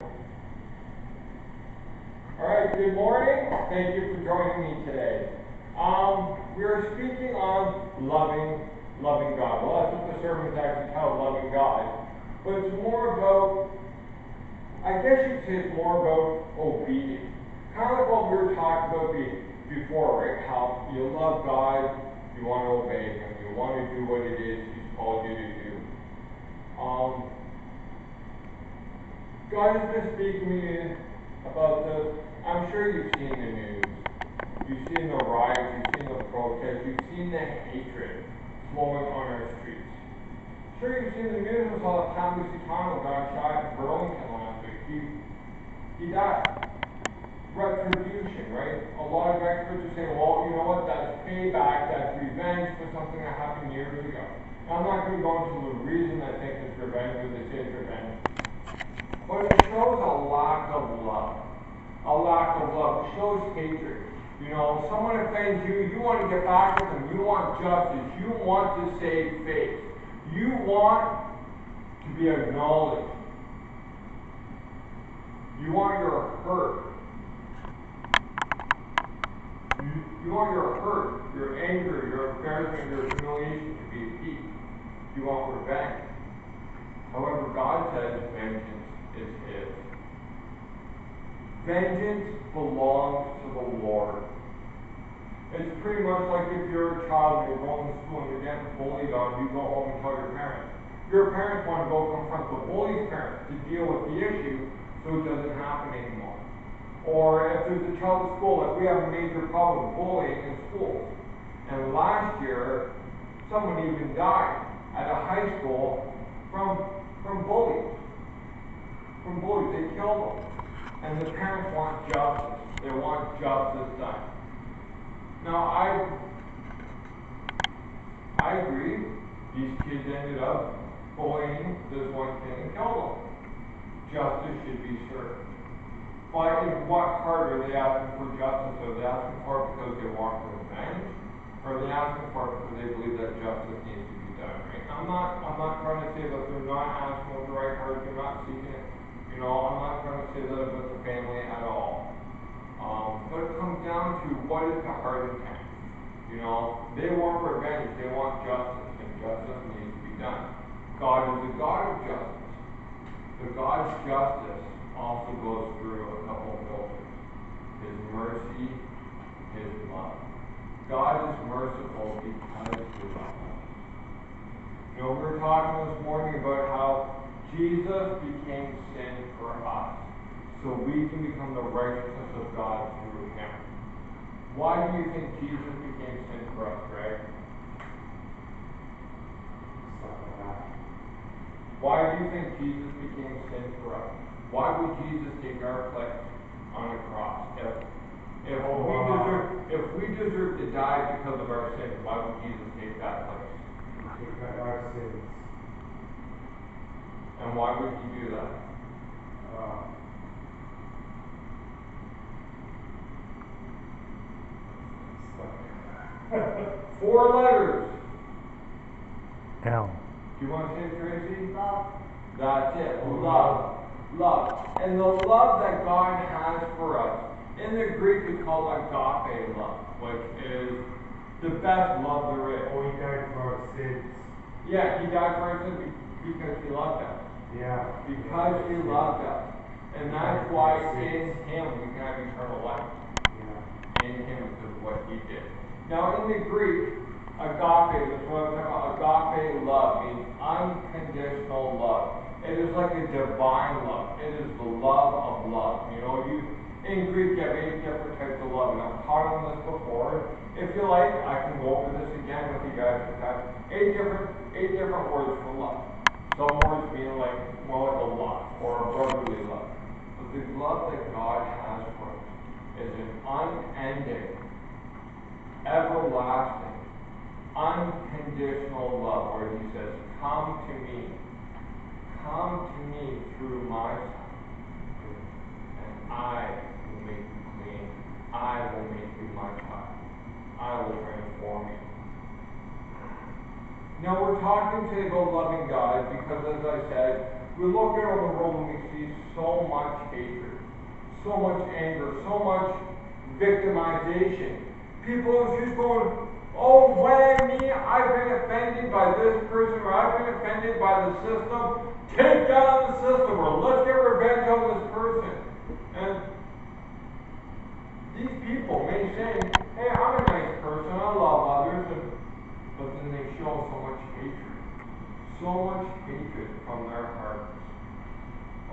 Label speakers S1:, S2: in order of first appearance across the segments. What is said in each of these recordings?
S1: Alright, good morning. Thank you for joining me today. We are speaking on loving God. Well, that's what the sermon is actually called, Loving God. But it's more about, I guess you'd say it's more about obedience. Kind of like what we were talking about before, right? How you love God, you want to obey Him, you want to do what it is He's called you to do. God has been speaking to me about this. I'm sure you've seen the news. You've seen the riots, you've seen the protests, you've seen the hatred flowing on our streets. Sure, you've seen the news of how Thomas Itano got shot in Burlington last week. He died. Retribution, right? A lot of experts are saying, well, you know what, that's payback, that's revenge for something that happened years ago. Now, I'm not going to go into the reason I think it's revenge, or they say it's revenge. But it shows a lack of love. A lack of love. It shows hatred. You know, someone offends you, you want to get back at them. You want justice. You want to save face. You want to be acknowledged. You want your hurt. You want your hurt, your anger, your embarrassment, your humiliation to be appeased. You want revenge. However, God says vengeance is His. Vengeance belongs to the Lord. It's pretty much like if you're a child and you're going to school and you're getting bullied on, you go home and tell your parents. Your parents want to go confront the bully's parents to deal with the issue so it doesn't happen anymore. Or if there's a child at school, like we have a major problem with bullying in schools. And last year, someone even died at a high school from bullies. From bullies, they killed them. And the parents want justice. They want justice done. Now, I agree. These kids ended up bullying this one kid and killed them. Justice should be served. But in what heart are they asking for justice? Are they asking for it because they want revenge? Or are they asking for it because they believe that justice needs to be done? Right? I'm not trying to say that they're not asking with the right heart, they're not seeking it. You know, I'm not trying to say that about the family at all. But it comes down to what is the heart intent. You know, they want revenge, they want justice, and justice needs to be done. God is a God of justice. But God's justice also goes through a couple of filters. His mercy, His love. God is merciful because He loves us. You know, we were talking this morning about how Jesus became sin for us, so we can become the righteousness of God through Him. Why do you think Jesus became sin for us, Greg? Why do you think Jesus became sin for us? Why would Jesus take our place on the cross? If we deserve to die because of our sins, why would Jesus take that place?
S2: To take our sins.
S1: And why would He do that? Four letters.
S3: L.
S1: Do you want to say it, Tracy?
S4: Love.
S1: That's it. Love. Love. And the love that God has for us, in the Greek it's called agape love, which is the best love there is.
S2: Oh, He died for our sins.
S1: Yeah, He died for our sins because He loved us.
S2: Yeah.
S1: Because He loved us. And that's why in Him we can have eternal life.
S2: Yeah.
S1: In Him because of what He did. Now in the Greek, agape, that's what I'm talking about. Agape love means unconditional love. It is like a divine love. It is the love of love. You know, in Greek you have 8 different types of love, and I've taught on this before. If you like, I can go over this again with you guys. I've got 8 different words for love. Some words mean like more like a love or a brotherly love. But the love that God has for us is an unending, everlasting, unconditional love where He says, come to me through my Son, and I will make you clean. I will make you my child. I will transform you. Now we're talking today about loving God because, as I said, we look out in the world and we see so much hatred, so much anger, so much victimization. People are just going, oh, why me? I've been offended by this person, or I've been offended by the system. Take down the system, or let's get revenge on this person. And these people may say, hey, I'm a nice person, I love others, but then they show so much hatred from their hearts.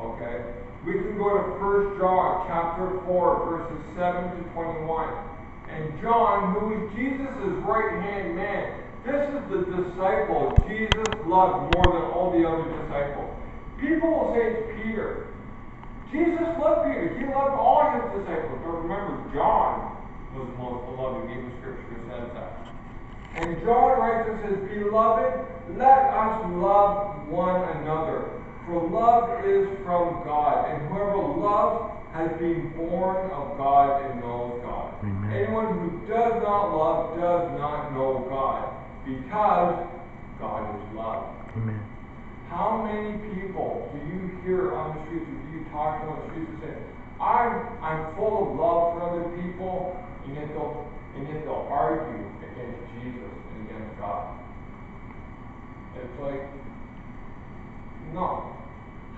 S1: Okay? We can go to 1 John chapter 4, verses 7 to 21. And John, who is Jesus' right-hand man, this is the disciple Jesus loved more than all the other disciples. People will say it's Peter. Jesus loved Peter. He loved all his disciples. But remember, John was the most beloved. Even Scripture says that. And John writes and says, Beloved, let us love one another. For love is from God. And whoever loves has been born of God and knows God.
S3: Amen. Anyone
S1: who does not love does not know God, because God is love.
S3: Amen.
S1: How many people do you hear on the streets, or do you talk to on the streets and say, I'm full of love for other people, and yet they'll argue against Jesus and against God? It's like, no.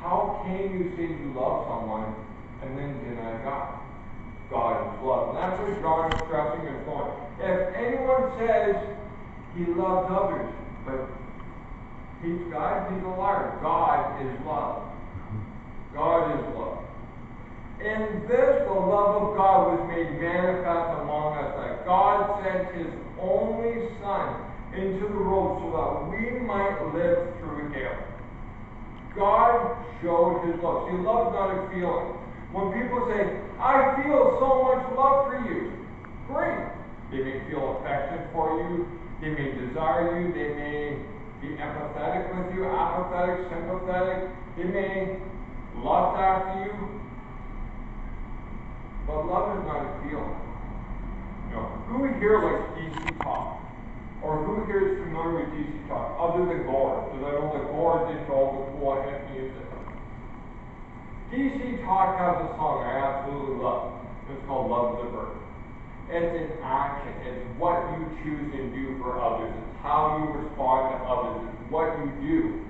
S1: How can you say you love someone and then deny God? God is love. And that's what John is stressing and going. If anyone says he loves others, but hates God, he's a liar. God is love. God is love. In this, the love of God was made manifest among us, that God sent his only Son into the world so that we might live through him. God showed his love. See, love is not a feeling. When people say, I feel so much love for you, great. They may feel affection for you. They may desire you. They may be empathetic with you, apathetic, sympathetic. They may lust after you. But love is not a feeling. You know, who here likes DC talk? Or who here is familiar with DC talk, other than Gore? Because I know that Gore did all the cool hip music. DC Talk has a song I absolutely love. It's called Love the Bird. It's an action. It's what you choose and do for others. It's how you respond to others. It's what you do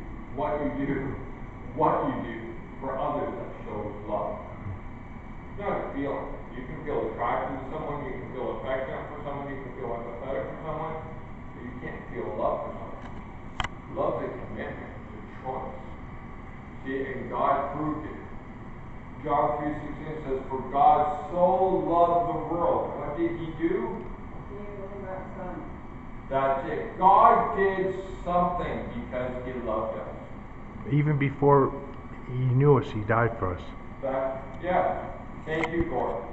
S1: for others that shows love. It's not a feeling. You can feel attracted to someone, you can feel affectionate for someone, you can feel empathetic for someone, but you can't feel love for someone. Love's a commitment, it's a choice. See, and God proved it. John 3:16 says, For God so loved the world. What did he do? That's it. God did something because he loved us.
S3: Even before he knew us, he died for us.
S1: Yeah. Thank you, Gordon.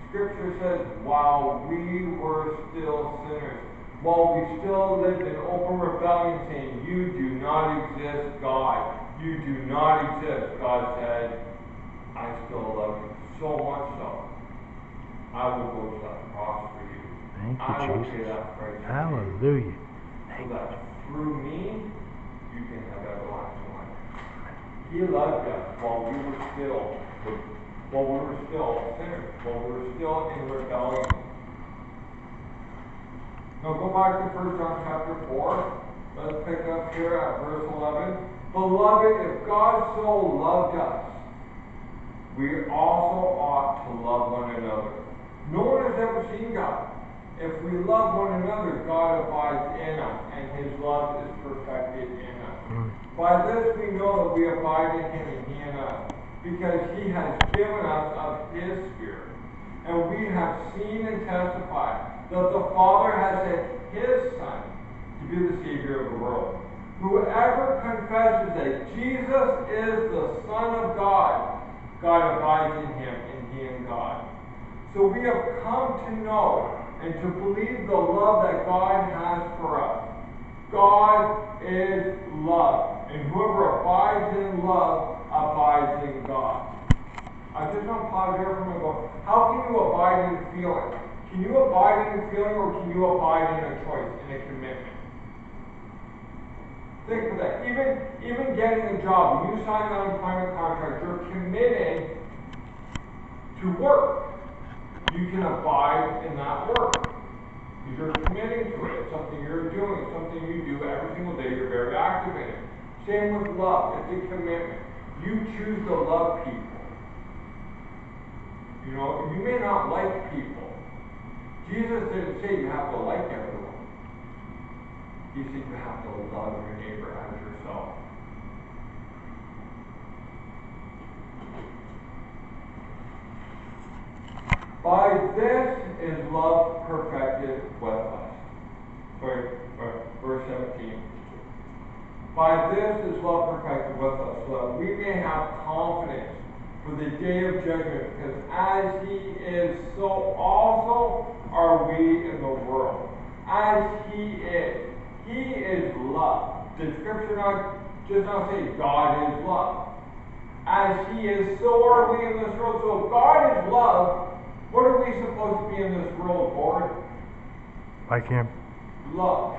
S1: Scripture says, while we were still sinners, while we still lived in open rebellion, saying, you do not exist, God. You do not exist. God said, I still love you. So much so, I will go to that cross for you.
S3: Thank you,
S1: I will
S3: Jesus.
S1: pay that price.
S3: Hallelujah.
S1: So that through me, you can have everlasting life. He loved us while we were still sinners, while we were still in rebellion. Now go back to 1 John chapter 4. Let's pick up here at verse 11. Beloved, if God so loved us, we also ought to love one another. No one has ever seen God. If we love one another, God abides in us, and his love is perfected in us. By this we know that we abide in him and he in us, because he has given us of his Spirit. And we have seen and testified that the Father has sent his Son to be the Savior of the world. Whoever confesses that Jesus is the Son of God, God abides in him and he in God. So we have come to know and to believe the love that God has for us. God is love, and whoever abides in love abides in God. I just want to pause here for a minute and go, how can you abide in a feeling? Can you abide in a feeling, or can you abide in a choice, in a commitment? Think of that. Even getting a job, when you sign an unemployment contract, you're committing to work. You can abide in that work. Because you're committing to it. It's something you're doing. It's something you do every single day. You're very active in it. Same with love. It's a commitment. You choose to love people. You know, you may not like people. Jesus didn't say you have to like everyone. He said you have to love your neighbor as yourself. By this is love perfected with us. Sorry, verse 17. By this is love perfected with us, so that we may have confidence for the day of judgment, because as he is, so also are we in the world. As he is love. Did Scripture not say God is love? As he is, so are we in this world. So if God is love, what are we supposed to be in this world, Lord?
S3: Like him.
S1: Love.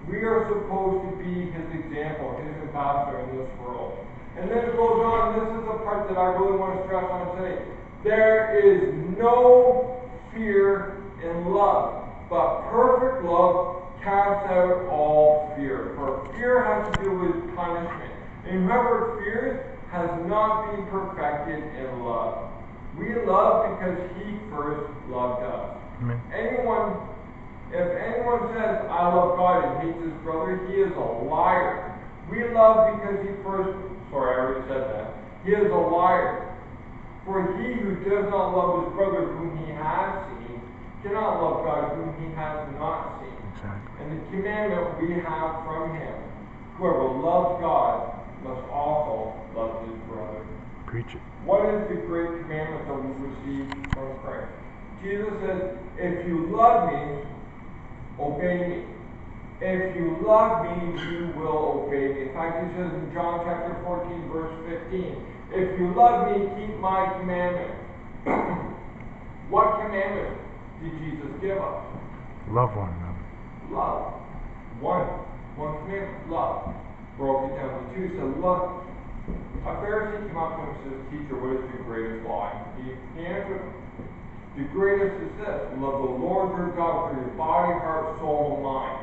S1: We are supposed to be his example, his ambassador in this world. And then it goes on, this is the part that I really want to stress on today. There is no fear in love, but perfect love casts out all fear. For fear has to do with punishment. And whoever fears has not been perfected in love. We love because he first loved us.
S3: Amen.
S1: If anyone says, I love God and hates his brother, he is a liar. We love because he first, sorry, I already said that. He is a liar. For he who does not love his brother whom he has seen, cannot love God whom he has not seen.
S3: Exactly.
S1: And the commandment we have from him, whoever loves God must also love his brother.
S3: Preach it.
S1: What is the great commandment that we receive from Christ? Jesus says, if you love me, obey me. If you love me, you will obey me. In fact, he says in John chapter 14, verse 15, if you love me, keep my commandments. What commandment did Jesus give us?
S3: Love one another.
S1: Love. One commandment, love. Broke it down to two, so love. A Pharisee came up to him and says, Teacher, what is the greatest law? He answered, the greatest is this, love the Lord your God with your body, heart, soul, and mind.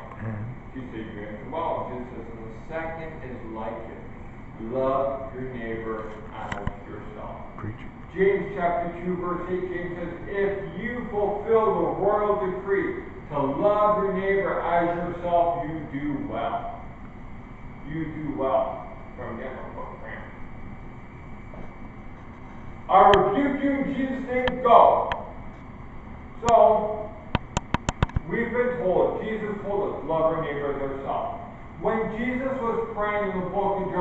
S1: He said, you answered well. Jesus says, and the second is like it. Love your neighbor as yourself.
S3: Preach it.
S1: James chapter 2, verse 8, James says, if you fulfill the royal decree to love your neighbor as yourself, you do well. You do well. From getting a book, man. I rebuke you in Jesus' name, go. So, we've been told, Jesus told us, love our neighbor as ourselves. When Jesus was praying in the book of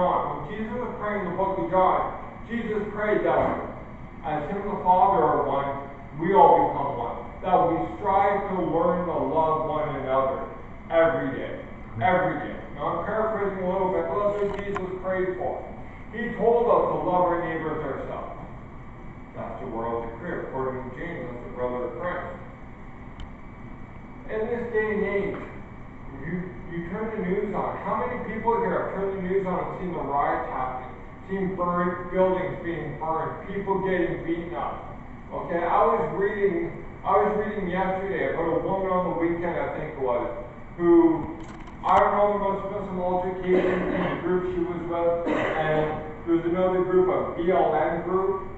S1: John, Jesus prayed that as him and the Father are one, we all become one. That we strive to learn to love one another every day. Every day. Now I'm paraphrasing a little bit, but that's what Jesus prayed for. He told us to love our neighbors ourselves. That's the royal decree. According to James, that's the brother of Christ. In this day and age, you turn the news on. How many people here have turned the news on and seen the riots happening? Seen buildings being burned, people getting beaten up. Okay, I was reading yesterday about a woman on the weekend, I think it was, who, I don't know, there must have been some altercation in the group she was with, and there was another group, a BLM group.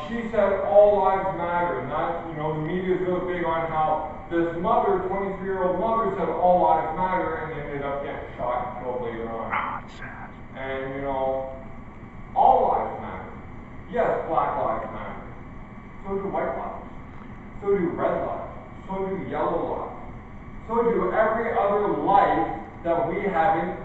S1: She said all lives matter, and that, the media is really big on how this mother, 23-year-old mother, said all lives matter, and ended up getting shot and killed later on.
S3: Ah, it's sad.
S1: And, all lives matter. Yes, black lives matter. So do white lives. So do red lives. So do yellow lives. So do every other life that we haven't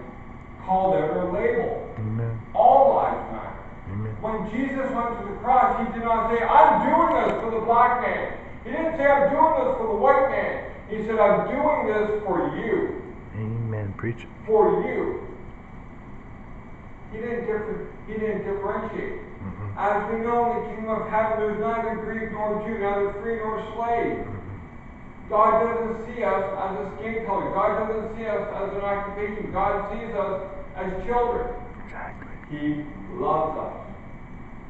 S1: called out or labeled.
S3: Amen.
S1: All lives matter.
S3: Amen.
S1: When Jesus went to the cross, he did not say, I'm doing this for the black man. He didn't say, I'm doing this for the white man. He said, I'm doing this for you.
S3: Amen. Preach it.
S1: For you. He didn't differentiate.
S3: Mm-hmm.
S1: As we know, in the kingdom of heaven, there's neither Greek nor Jew, neither free nor slave.
S3: Mm-hmm.
S1: God doesn't see us as a skin color. God doesn't see us as an occupation. God sees us as children.
S3: Exactly.
S1: He loves us.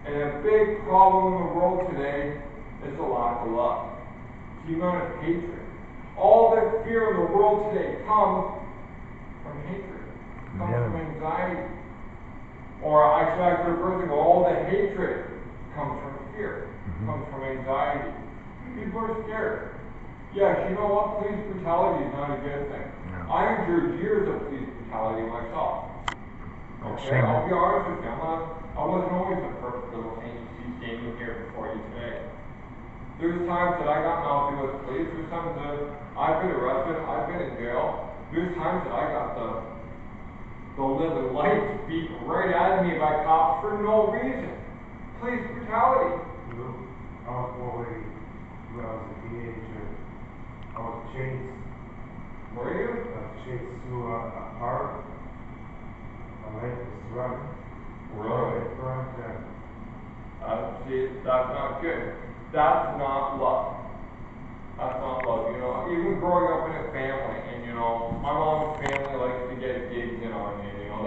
S1: And a big problem in the world today is the lack of love. The amount of hatred. All the fear in the world today comes from hatred. Comes
S3: Yeah.
S1: from anxiety. Or actually, I could reverse it. All the hatred comes from fear. Comes from anxiety. People are scared. Yes, you know what? Police brutality is not a good thing.
S3: No.
S1: I endured years of police brutality myself. Okay,
S3: Same.
S1: I'll be honest with you. I wasn't always a perfect little saint you see standing here before you today. There's times that I got mouthy with police. There's times that I've been arrested. I've been in jail. There's times that I got the living lights beat right at me by cops for no reason. Police brutality.
S2: I was already, when I was a teenager, I was chased.
S1: Were you?
S2: I was chased through a park. My life was threatened.
S1: Really?
S2: Front,
S1: See, that's not good. That's not love. That's not love. You know, even growing up in a family, and you know, my mom's family likes to get gigs in on you. You know,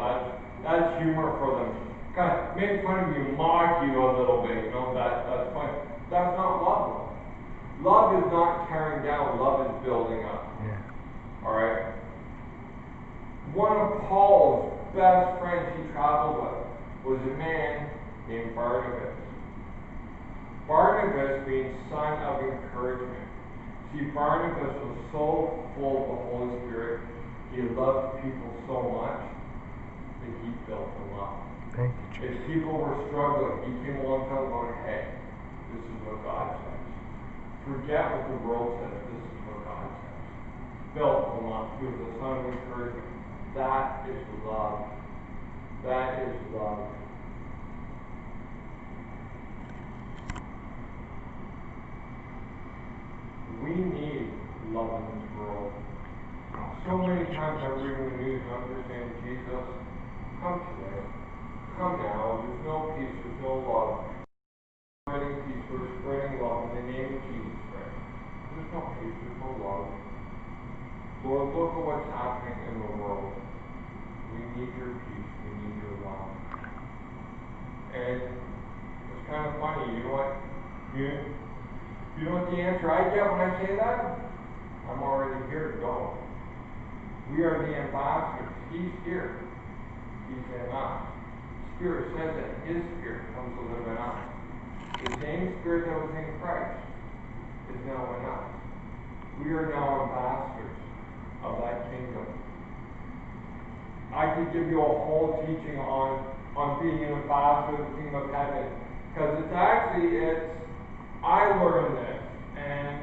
S1: that's humor for them. Kind of make fun of you, mock you a little bit. You know, that's fine. That's not love. Love is not tearing down. Love is building up.
S3: Yeah.
S1: All right. One of Paul's best friends he traveled with was a man named Barnabas. Barnabas means son of encouragement. See, Barnabas was so full of the Holy Spirit, he loved people so much that he built them up.
S3: Thank you, Jesus.
S1: If people were struggling, he came along to them going, hey, this is what God says. Forget what the world says, this is what God says. Built them up. He was a son of encouragement. That is love. That is love. We need love in this world. So many times I read in the news and understand Jesus, come today. Come now. There's no peace, there's no love. We're spreading peace, we're spreading love in the name of Jesus Christ. There's no peace, there's no love. Lord, look at what's happening in the world. We need your peace, we need your love. And it's kind of funny, you know what? You know what the answer I get when I say that? I'm already here to go. We are the ambassadors. He's here. He's in us. Spirit says that His Spirit comes to live in us. The same Spirit that was in Christ is now in us. We are now ambassadors of that kingdom. I could give you a whole teaching on being an ambassador of the kingdom of heaven. Because I learned this, and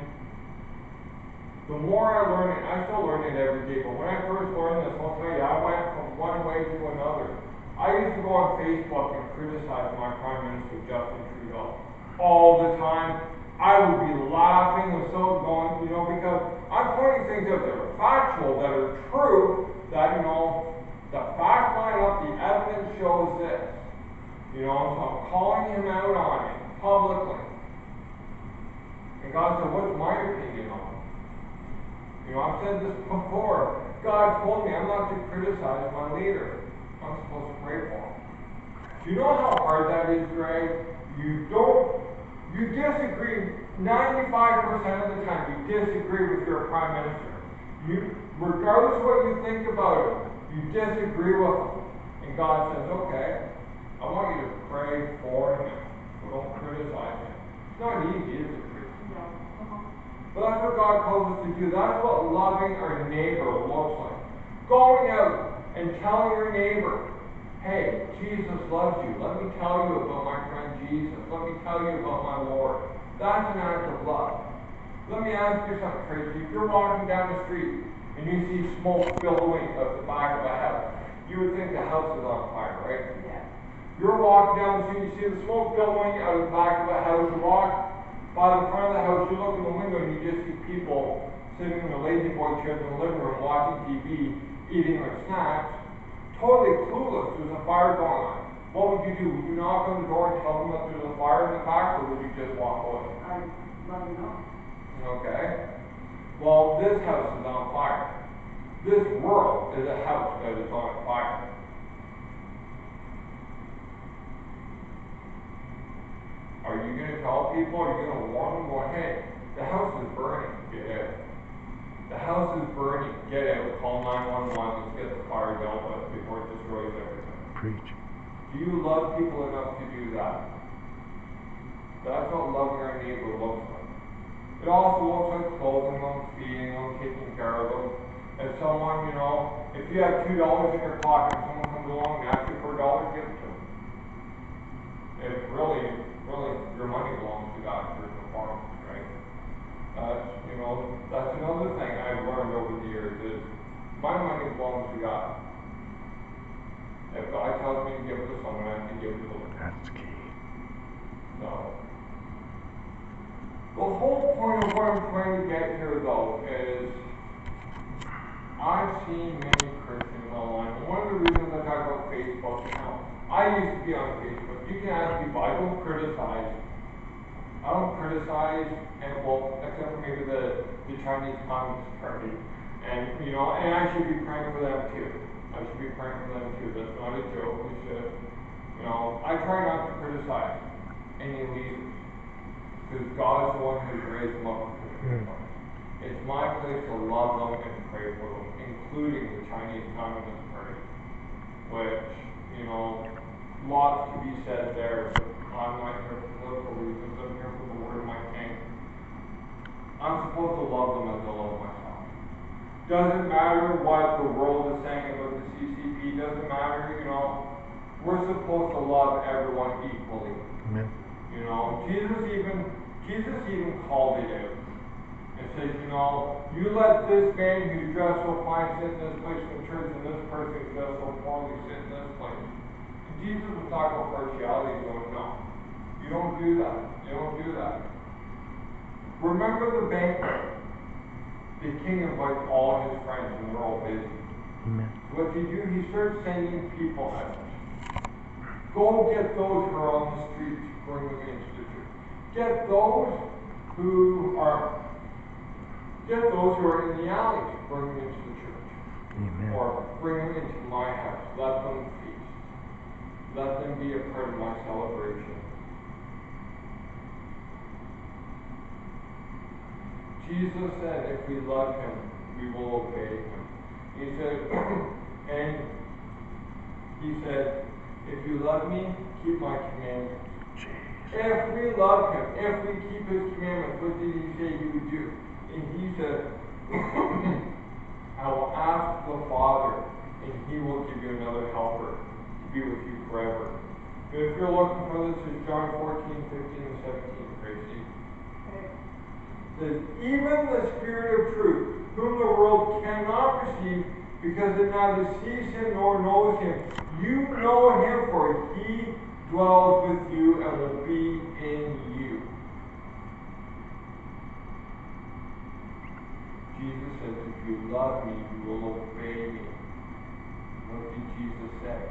S1: the more I learn it, I still learn it every day, but when I first learned this, I'll tell you, I went from one way to another. I used to go on Facebook and criticize my Prime Minister, Justin Trudeau, all the time. I would be laughing and so going, you know, because I'm pointing things out that are factual, that are true, that, you know, the facts line up, the evidence shows this. You know, so I'm calling him out on it publicly. And God said, what's my opinion on it? You know, I've said this before. God told me I'm not to criticize my leader. I'm supposed to pray for him. Do you know how hard that is, Greg? You disagree 95% of the time. You disagree with your prime minister. Regardless of what you think about him, you disagree with him. And God says, okay, I want you to pray for him. But don't criticize him. It's not easy, is it? But that's what God calls us to do. That's what loving our neighbor looks like. Going out and telling your neighbor, hey, Jesus loves you. Let me tell you about my friend Jesus. Let me tell you about my Lord. That's an act of love. Let me ask you something, Tracy. If you're walking down the street and you see smoke billowing out the back of a house, you would think the house is on fire, right?
S4: Yeah.
S1: You're walking down the street, you see the smoke billowing out of the back of a house, you walk by the front of the house, you look in the window and you just see people sitting in the lazy boy chairs in the living room watching TV, eating their snacks, totally clueless there's a fire going on. What would you do? Would you knock on the door and tell them that there's a fire in the back, or would you just walk away?
S4: I love you know.
S1: Okay. Well, this house is on fire. This world is a house that is on fire. Are you going to tell people, are you going to warn them, going, hey, the house is burning, get out. The house is burning, get out, call 911, let's get the fire dealt with before it destroys everything.
S3: Preach.
S1: Do you love people enough to do that? That's what loving our neighbor looks like. It also looks like clothing them, feeding them, taking care of them. If someone, if you have $2 in your pocket and someone comes along and asks you for $1, give it to them. If really, your money belongs to God first and foremost, right? That's another thing I've learned over the years is my money belongs to God. If God tells me to give it to someone, I have to give it to them.
S3: That's key.
S1: So, the whole point of what I'm trying to get here, though, is I've seen many Christians online. And one of the reasons I talk about Facebook now, I used to be on Facebook. You can ask people, I don't criticize, except for maybe the Chinese Communist Party. And I should be praying for them too. That's not a joke. We should, I try not to criticize any leaders. Because God is the one who's raised them up to criticize. It's my place to love them and pray for them, including the Chinese Communist Party. Which, lots to be said there, but I'm not here for political reasons. I'm here for the word of my King. I'm supposed to love them as I love myself. Doesn't matter what the world is saying about the CCP, doesn't matter, we're supposed to love everyone equally.
S3: Amen.
S1: Jesus even called it out. It says, you let this man who's dressed so fine sit in this place in the church, and this person who's dressed so poorly sit in this place. And Jesus was talking about partiality, going, no, you don't do that. You don't do that. Remember the banquet. The king invites all his friends, and they're all busy.
S3: Amen.
S1: So what he starts sending people out. Go get those who are on the streets, bring them into the church. Get those who are in the alleys, bring them into the church.
S3: Amen.
S1: Or bring them into my house. Let them feast. Let them be a part of my celebration. Jesus said if we love him, we will obey him. He said, if you love me, keep my commandments. If we love him, if we keep his commandments, what did he say he would do? And he said, I will ask the Father, and he will give you another helper to be with you forever. But if you're looking for this, it's John 14, 15, and 17, Gracie. It says, even the Spirit of truth, whom the world cannot receive, because it neither sees him nor knows him. You know him, for he dwells with you and will be in you. Jesus says, if you love me, you will obey me. What did Jesus say?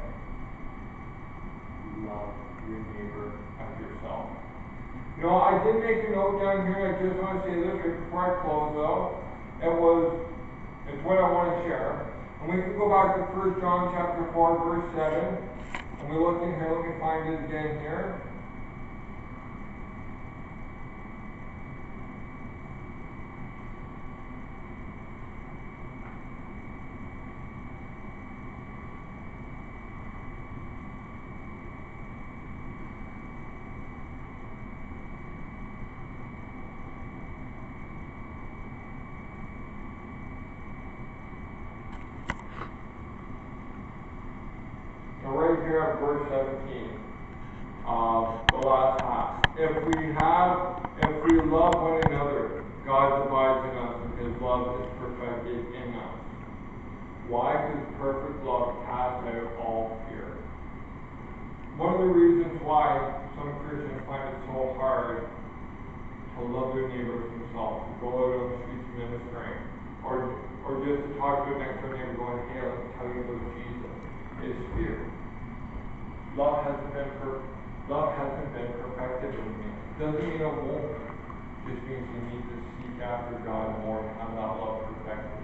S1: Love your neighbor as yourself. I did make a note down here, and I just want to say this right before I close though. It's what I want to share. And we can go back to 1 John chapter 4, verse 7. And we look in here, let me find it again here. Right here at verse 17, the last half. If we love one another, God abides in us, because love is perfected in us. Why? Because perfect love casts out all fear. One of the reasons why some Christians find it so hard to love their neighbors themselves, to go out on the streets ministering, or just to talk to an next door neighbor going, hey, let me tell you about Jesus, is fear. Love hasn't been perfected in me. Doesn't mean it won't. just means we need to seek after God more and have that love perfected.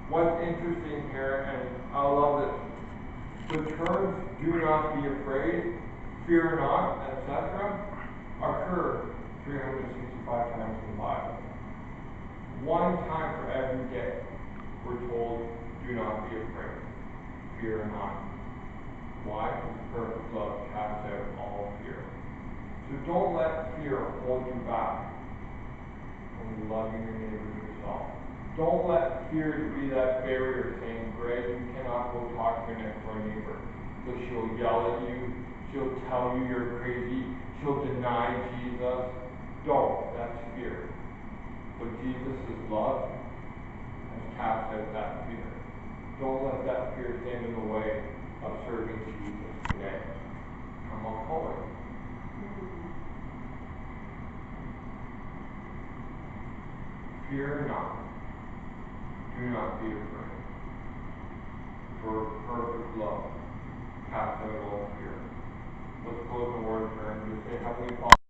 S1: What's interesting here, and I love this, the terms do not be afraid, fear not, etc., occur 365 times in the Bible. One time for every day, we're told, do not be afraid, fear not. Why? Because perfect love casts out all fear. So don't let fear hold you back from loving your neighbor as yourself. Don't let fear be that barrier saying, Greg, you cannot go talk to your next door neighbor. Because she'll yell at you, she'll tell you you're crazy, she'll deny Jesus. Don't. That's fear. But Jesus' love has cast out that fear. Don't let that fear stand in the way of serving Jesus today. Come on forward. Fear not. Do not be afraid. For perfect love casts out all fear. Let's close the word of prayer and just say, Heavenly Father.